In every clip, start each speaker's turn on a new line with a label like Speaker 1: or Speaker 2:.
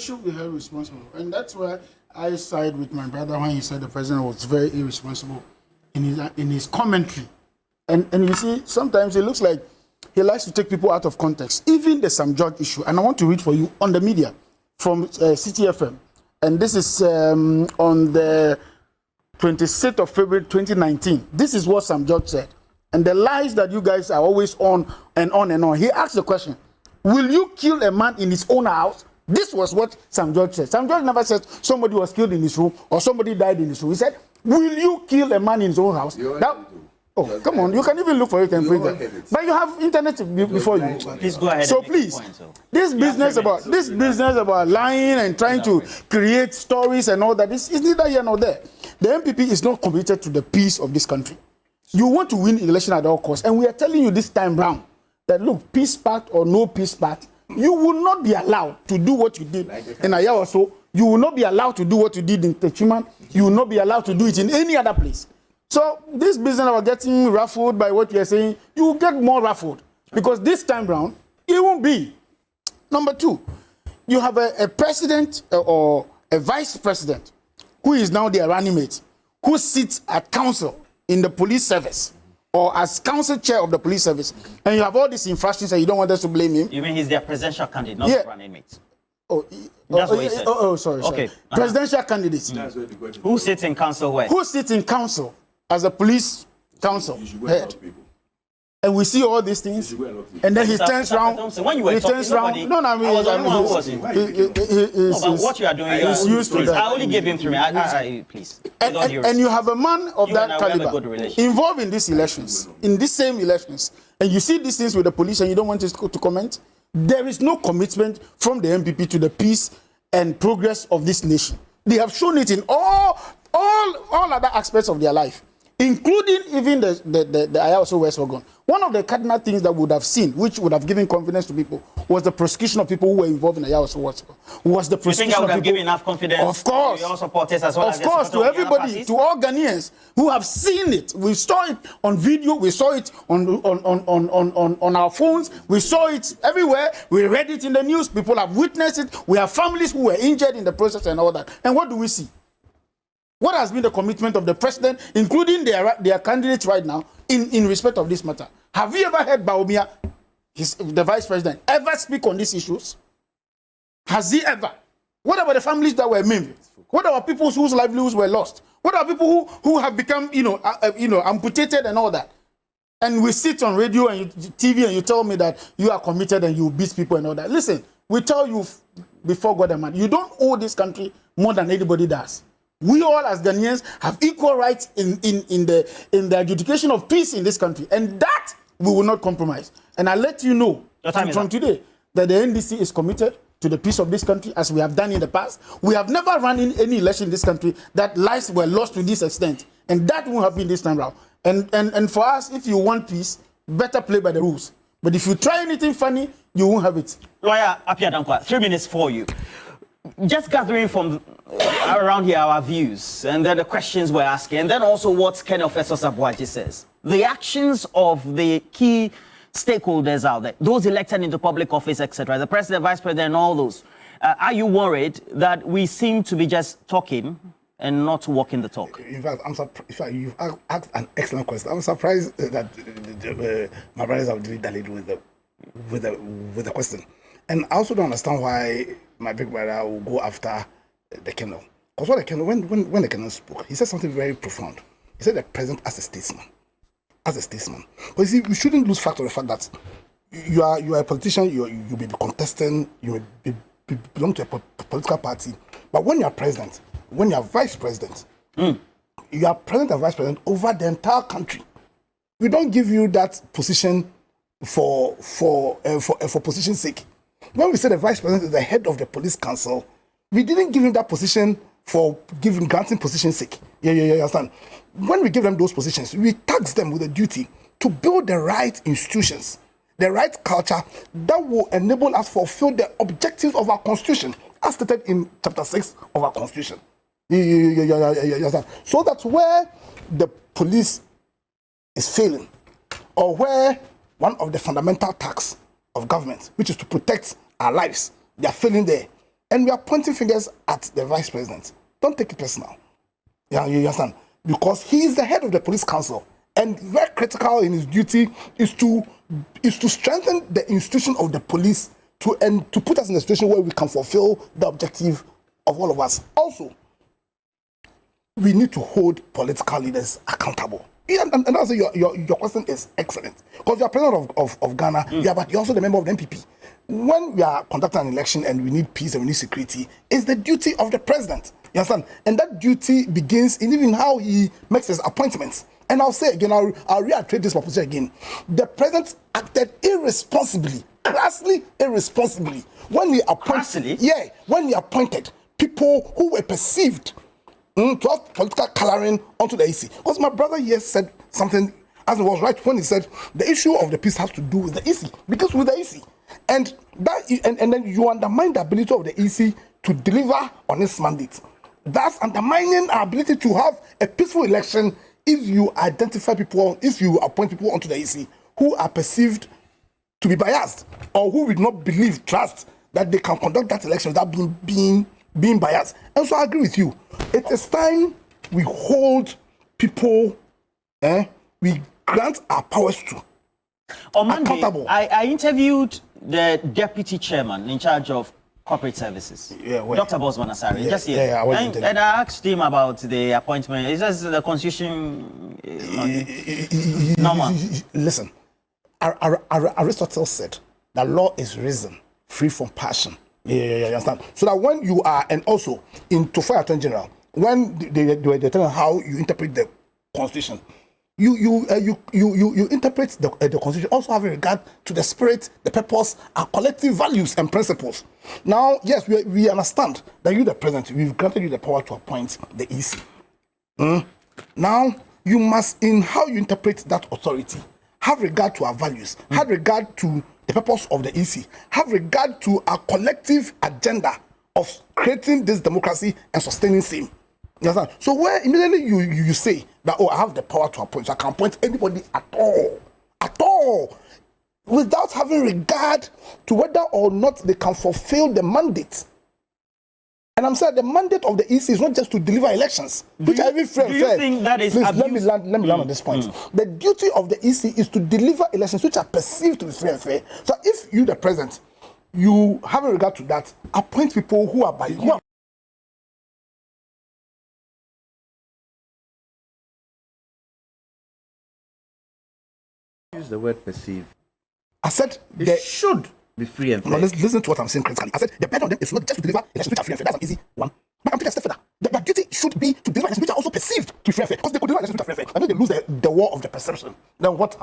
Speaker 1: should be held responsible. And that's why I side with my brother when he said the president was very irresponsible in his commentary. And you see, sometimes it looks like he likes to take people out of context. Even the Sam George issue, and I want to read for you on the media from City FM. And this is on the 26th of February 2019. This is what Sam George said. And the lies that you guys are always on and on and on. He asked the question, will you kill a man in his own house? This was what Sam George said. Sam George never said somebody was killed in his room or somebody died in his room. He said, will you kill a man in his own house? Oh, come on. You can even look for it and print it. But you have internet before you.
Speaker 2: Please go ahead.
Speaker 1: So please, this business about lying and trying to create stories and all that is neither here nor there. The MPP is not committed to the peace of this country. You want to win election at all costs. And we are telling you this time round that, look, peace pact or no peace pact, you will not be allowed to do what you did in a year or so. You will not be allowed to do what you did in Techiman. You will not be allowed to do it in any other place. So this business about getting ruffled by what you are saying, you will get more ruffled. Because this time round, it won't be. Number two, you have a president or a vice president who is now their running mate, who sits at council in the police service or as council chair of the police service. And you have all these infractions and you don't want us to blame him. You
Speaker 2: mean he's their presidential candidate, not the running mate?
Speaker 1: Sorry.
Speaker 2: Okay.
Speaker 1: Presidential candidate.
Speaker 2: Who sits in council where?
Speaker 1: Who sits in council as a police council head? And we see all these things, and then he turns around.
Speaker 2: When you were talking, what you are doing,
Speaker 1: he's used to that.
Speaker 2: I only gave him 3 minutes. Please.
Speaker 1: And you have a man of that caliber involved in these elections, in these same elections, and you see these things with the police, and you don't want to comment. There is no commitment from the MPP to the peace and progress of this nation. They have shown it in all other aspects of their life, including even the Ayawaso West Ogun. One of the cardinal things that we would have seen, which would have given confidence to people, was the prosecution of people who were involved in Ayawaso West Ogun. Was the prosecution
Speaker 2: you think I would have given enough confidence?
Speaker 1: Of course.
Speaker 2: To your supporters as well.
Speaker 1: Of course, to everybody, to all Ghanaians who have seen it. We saw it on video. We saw it on our phones. We saw it everywhere. We read it in the news. People have witnessed it. We have families who were injured in the process and all that. And what do we see? What has been the commitment of the president, including their candidates right now, in respect of this matter? Have you ever heard Baumia, the vice president, ever speak on these issues? Has he ever? What about the families that were maimed? What about people whose livelihoods were lost? What about people who have become, amputated and all that? And we sit on radio and TV and you tell me that you are committed and you beat people and all that. Listen, we tell you before God and man, you don't owe this country more than anybody does. We all as Ghanaians have equal rights in the adjudication of peace in this country. And that we will not compromise. And I let you know from today that the NDC is committed to the peace of this country as we have done in the past. We have never run in any election in this country that lives were lost to this extent. And that won't happen this time around. And for us, if you want peace, better play by the rules. But if you try anything funny, you won't have it.
Speaker 2: Lawyer Apia Dankwa, 3 minutes for you. Just gathering from around here our views and then the questions we're asking, and then also what Ken Ofessor Sabuaji says. The actions of the key stakeholders out there, those elected into public office, etc., the president, vice president, and all those. Are you worried that we seem to be just talking and not walking the talk?
Speaker 3: In fact, you've asked an excellent question. I'm surprised that my brothers have dilly-dallied with the question. And I also don't understand why my big brother will go after the Colonel. Because what the Colonel, when the Colonel spoke, he said something very profound. He said the president as a statesman. But you see, we shouldn't lose fact of the fact that you are a politician, you may be contesting, you may belong to a political party. But when you are president, when you are vice president, you are president and vice president over the entire country. We don't give you that position for position's sake. When we say the vice president is the head of the police council, we didn't give him that position for granting position's sake. You understand? When we give them those positions, we tax them with a duty to build the right institutions, the right culture that will enable us to fulfill the objectives of our constitution, as stated in chapter 6 of our constitution. You understand? So that's where the police is failing, or where one of the fundamental tasks of government, which is to protect our lives, they are failing there. and we are pointing fingers at the vice president. Don't take it personal. Yeah, you understand? Because he is the head of the police council, and very critical in his duty is to strengthen the institution of the police and to put us in a situation where we can fulfill the objective of all of us. Also, we need to hold political leaders accountable. Yeah, and also your question is excellent, because you are president of Ghana, yeah, but you're also the member of the MPP. When we are conducting an election and we need peace and we need security, it's the duty of the president. You understand? And that duty begins in even how he makes his appointments. And I'll say again, I'll reiterate this proposition again. The president acted irresponsibly, crassly irresponsibly, when he appointed, when he appointed people who were perceived to have political coloring onto the EC. Because my brother here said something, as it was right when he said the issue of the peace has to do with the EC, because with the EC, and then you undermine the ability of the EC to deliver on its mandate. That's undermining our ability to have a peaceful election if you identify people, if you appoint people onto the EC who are perceived to be biased or who will not trust that they can conduct that election without being biased. And so I agree with you. It is time we hold people, we grant our powers to.
Speaker 2: On Monday, I interviewed the deputy chairman in charge of corporate services, Dr. Bosman Asari, just here. And I asked him about the appointment. He says the constitution normal.
Speaker 3: Listen, Aristotle said that law is reason free from passion. You understand? So that when you are, and also in Tofai Attorney General, when they tell how you interpret the constitution, you interpret the constitution also having regard to the spirit, the purpose, our collective values and principles. Now, yes, we understand that you, the president, we've granted you the power to appoint the EC. Now, you must, in how you interpret that authority, have regard to our values, have regard to the purpose of the EC, have regard to our collective agenda of creating this democracy and sustaining same. You understand? So where immediately you say that, I have the power to appoint, so I can appoint anybody at all, without having regard to whether or not they can fulfill the mandate. And I'm saying the mandate of the EC is not just to deliver elections, which I even fair.
Speaker 2: Do you think that is
Speaker 3: abuse? Let me land on this point. The duty of the EC is to deliver elections which are perceived to be free and fair. So if you, the president, you have regard to that, appoint people who are
Speaker 4: use the word perceive.
Speaker 3: I said
Speaker 4: they should be free and fair.
Speaker 3: No, listen to what I'm saying critically. I said the burden of them is not just to deliver elections which are free and fair. That's an easy one. But I'm taking a step further. Their duty should be to deliver elections which are also perceived to be free and fair. Because they could deliver elections which are free and fair. And then they lose the war of the perception. Then what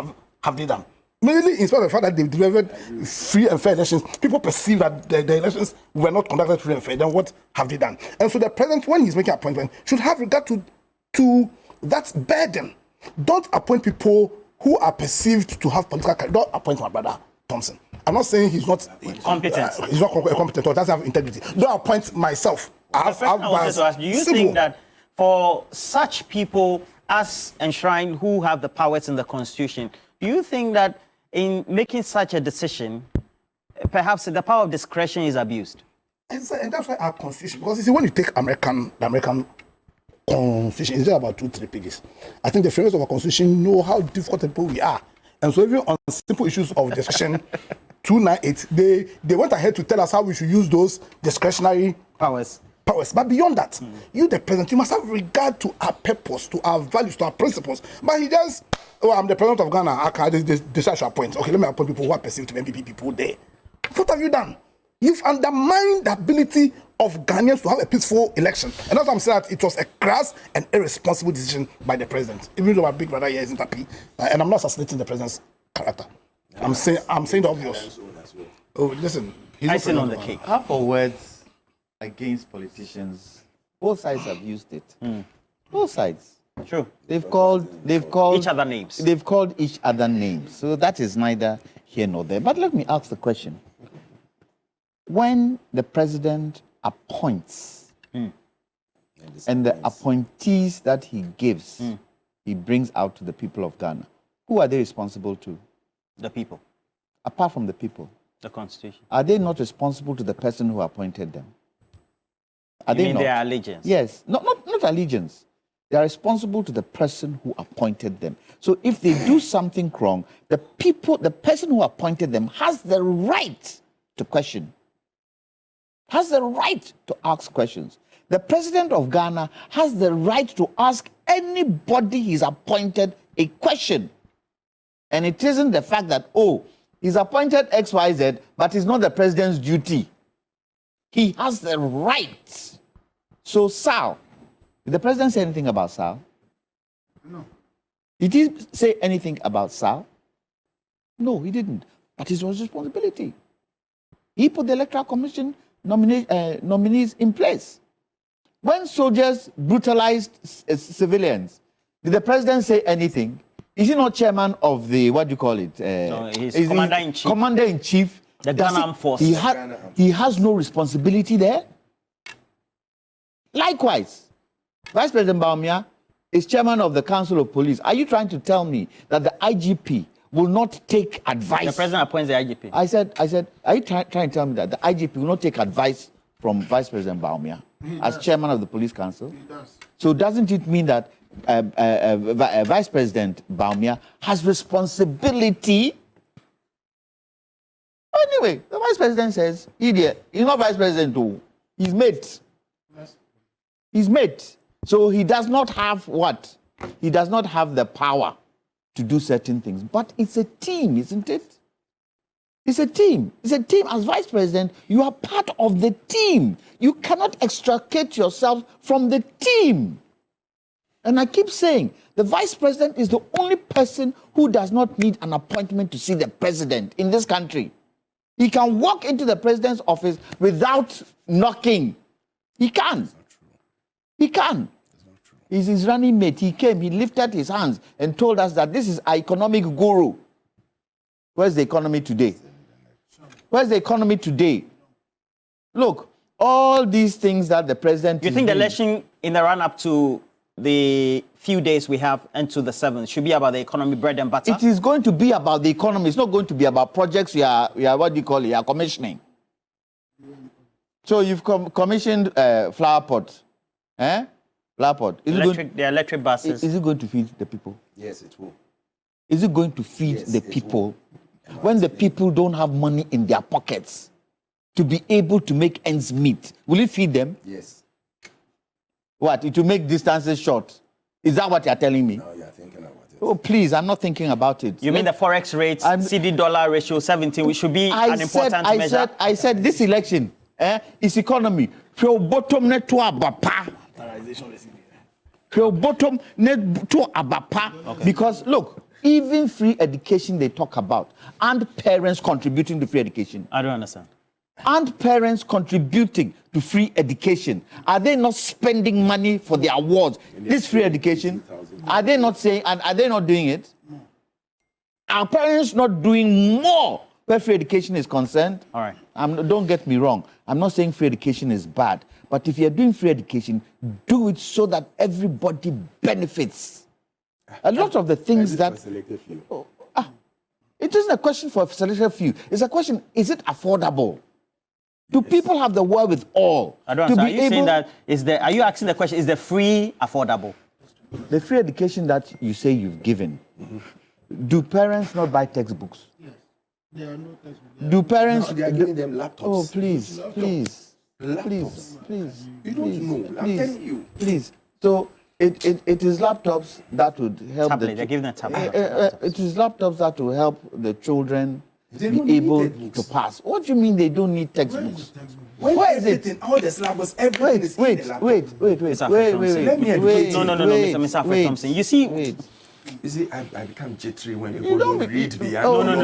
Speaker 3: have they done? Mainly, in spite of the fact that they've delivered free and fair elections, people perceive that the elections were not conducted free and fair. Then what have they done? And so the president, when he's making appointment, should have regard to that burden. Don't appoint people who are perceived to have political career. Don't appoint my brother Thompson. I'm not saying he's not
Speaker 2: competent.
Speaker 3: He's not competent or doesn't have integrity. Don't appoint myself.
Speaker 2: Do you think that for such people as enshrined who have the powers in the Constitution, do you think that in making such a decision, perhaps the power of discretion is abused?
Speaker 3: And that's why our Constitution, because you see, when you take the American Constitution, it's just about 2-3 pages. I think the framers of our Constitution know how difficult people we are. And so even on simple issues of discretion, 298, they went ahead to tell us how we should use those discretionary powers. But beyond that, you, the president, you must have regard to our purpose, to our values, to our principles. But he just, I'm the president of Ghana, I can decide to appoint. Okay, let me appoint people who are perceived to be MPP people there. What have you done? You've undermined the ability of Ghanaians to have a peaceful election. And that's why I'm saying that it was a crass and irresponsible decision by the president. Even though my big brother here isn't happy, and I'm not assassinating the president's character. Yeah, I'm saying the obvious. Oh, listen.
Speaker 2: I sit on the cake.
Speaker 4: Half of words against politicians, both sides have used it. Both sides.
Speaker 2: True.
Speaker 4: They've called
Speaker 2: each other names.
Speaker 4: They've called each other names. So that is neither here nor there. But let me ask the question. When the president appoints and the appointees that he gives, he brings out to the people of Ghana, who are they responsible to?
Speaker 2: The people.
Speaker 4: Apart from the people.
Speaker 2: The Constitution.
Speaker 4: Are they not responsible to the person who appointed them? Are they
Speaker 2: mean
Speaker 4: not?
Speaker 2: their allegiance?
Speaker 4: Yes. Not allegiance. They are responsible to the person who appointed them. So if they do something wrong, the person who appointed them has the right to question, has the right to ask questions. The president of Ghana has the right to ask anybody he's appointed a question. And it isn't the fact that, oh, he's appointed XYZ, but it's not the president's duty. He has the right. So, Sal, did the president say anything about Sal?
Speaker 1: No.
Speaker 4: Did he say anything about Sal? No, he didn't. But it's his responsibility. He put the Electoral Commission nominees in place. When soldiers brutalized civilians, did the president say anything? Is he not chairman of the, what do you call it?
Speaker 2: No, he's commander-in-chief.
Speaker 4: Commander-in-chief.
Speaker 2: The Ghana Armed Forces.
Speaker 4: He has no responsibility there. Likewise, Vice President Baumia is chairman of the Council of Police. Are you trying to tell me that the IGP will not take advice?
Speaker 2: The president appoints the IGP.
Speaker 4: I said, are you trying to tell me that the IGP will not take advice from Vice President Baumia as chairman of the Police Council?
Speaker 1: He does.
Speaker 4: So doesn't it mean that Vice President Baumia has responsibility? Anyway, the Vice President says, idiot, he's not Vice President too. He's mate.
Speaker 1: Yes.
Speaker 4: He's mate. So he does not have what? He does not have the power to do certain things. But it's a team, isn't it? It's a team. It's a team. As Vice President, you are part of the team. You cannot extricate yourself from the team. And I keep saying, the Vice President is the only person who does not need an appointment to see the president in this country. He can walk into the president's office without knocking. He can.
Speaker 3: That's not true.
Speaker 4: He can.
Speaker 3: That's not true.
Speaker 4: He's his running mate. He came, he lifted his hands and told us that this is our economic guru. Where's the economy today? Where's the economy today? Look, all these things that the president...
Speaker 2: You think the election in the run-up to the few days we have into the 7th should be about the economy, bread and butter?
Speaker 4: It is going to be about the economy. It's not going to be about projects you are what do you call it, you are commissioning. So you've commissioned flower pot. Flower pot.
Speaker 2: The electric buses.
Speaker 4: Is it going to feed the people?
Speaker 3: Yes, it will.
Speaker 4: Is it going to feed
Speaker 3: Yes,
Speaker 4: the
Speaker 3: it
Speaker 4: people? When the people don't have money in their pockets to be able to make ends meet, will it feed them?
Speaker 3: Yes.
Speaker 4: What? It will make distances short. Is that what you're telling me?
Speaker 3: No, you're thinking about it.
Speaker 4: Oh, please, I'm not thinking about it.
Speaker 2: You mean the forex rate, CD dollar ratio 17, which should be an important measure?
Speaker 4: I said this election is economy. Bottom net to abapa. Bottom net to abapa. Because look, even free education they talk about, and parents contributing to free education.
Speaker 2: I don't understand.
Speaker 4: And parents contributing to free education. Are they not spending money for their awards? This free education, are they not saying, and are they not doing it? Are parents not doing more where free education is concerned?
Speaker 2: All right.
Speaker 4: Don't get me wrong. I'm not saying free education is bad. But if you're doing free education, do it so that everybody benefits. A lot of the things that... it isn't a question for a selected few. It's a question, is it affordable? Do people have the wherewithal?
Speaker 2: I don't understand. Are you saying that, are you asking the question, is the free affordable?
Speaker 4: The free education that you say you've given, do parents not buy textbooks?
Speaker 1: Yes. There are no textbooks.
Speaker 4: Do parents...
Speaker 3: No, they are giving them laptops.
Speaker 4: Oh, please.
Speaker 3: Laptops. You don't know. I'm telling you.
Speaker 4: Please. So it is laptops that would help
Speaker 2: They're giving them tablets.
Speaker 4: it is laptops that will help the children
Speaker 3: They don't
Speaker 4: be
Speaker 3: need
Speaker 4: able
Speaker 3: textbooks.
Speaker 4: to pass. What do you mean they don't need textbooks?
Speaker 3: Where is it? All the syllabus, everything is in the laptop.
Speaker 4: Wait.
Speaker 3: Let me educate you.
Speaker 2: No, Mr. Alfred Thompson. You see,
Speaker 3: You see, I become jittery when
Speaker 4: You
Speaker 3: people
Speaker 4: don't
Speaker 3: don't
Speaker 4: be-
Speaker 3: read the...
Speaker 4: Oh,
Speaker 2: no,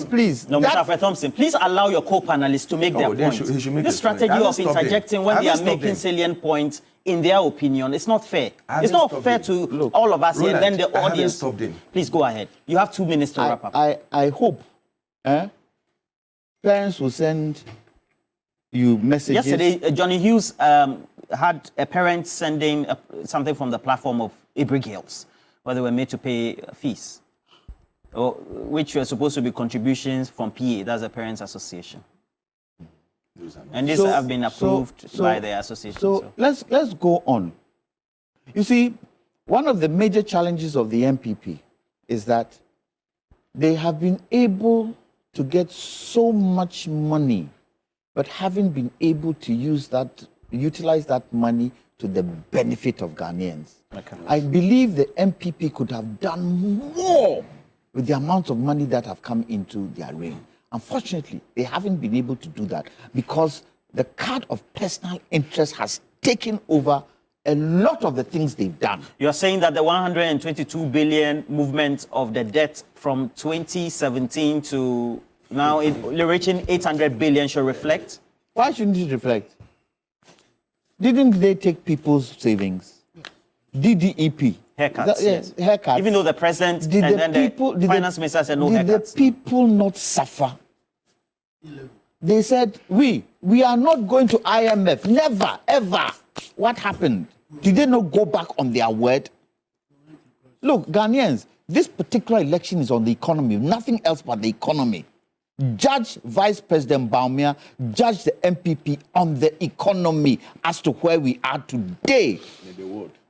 Speaker 4: please.
Speaker 2: no, Mr.
Speaker 4: That-
Speaker 2: Alfred Thompson, please allow your co-panelists to make their
Speaker 3: then
Speaker 2: point.
Speaker 3: he should make
Speaker 2: This
Speaker 3: his point.
Speaker 2: strategy
Speaker 3: I haven't
Speaker 2: of
Speaker 3: stopped him.
Speaker 2: interjecting when
Speaker 3: I
Speaker 2: they are
Speaker 3: haven't stopped
Speaker 2: making
Speaker 3: him.
Speaker 2: salient points in their opinion, it's not fair.
Speaker 3: I
Speaker 2: It's
Speaker 3: haven't
Speaker 2: not
Speaker 3: stopped
Speaker 2: fair
Speaker 3: him.
Speaker 2: to
Speaker 3: Look,
Speaker 2: all of us here and then
Speaker 3: Roland,
Speaker 2: the
Speaker 3: I haven't
Speaker 2: audience.
Speaker 3: stopped him.
Speaker 2: Please go ahead. You have 2 minutes to wrap up.
Speaker 4: I hope parents will send you messages.
Speaker 2: Yesterday, Johnny Hughes had a parent sending something from the platform of Ibrig Hills, where they were made to pay fees, which were supposed to be contributions from PA, that's the Parents Association. And these have been approved by the association.
Speaker 4: So let's go on. You see, one of the major challenges of the MPP is that they have been able to get so much money, but haven't been able to utilize that money to the benefit of Ghanaians.
Speaker 2: Okay.
Speaker 4: I believe the MPP could have done more with the amount of money that have come into their reign. Unfortunately, they haven't been able to do that because the card of personal interest has taken over a lot of the things they've done.
Speaker 2: You're saying that the 122 billion movement of the debt from 2017 to now reaching 800 billion should reflect?
Speaker 4: Why shouldn't it reflect? Didn't they take people's savings? DDEP.
Speaker 2: Haircuts,
Speaker 4: Yes, haircuts.
Speaker 2: Even though the president the finance minister said no haircuts.
Speaker 4: Did the people not suffer? They said, we are not going to IMF. Never, ever. What happened? Did they not go back on their word? Look, Ghanaians, this particular election is on the economy, nothing else but the economy. Judge Vice President Baumia, judge the MPP on the economy as to where we are today.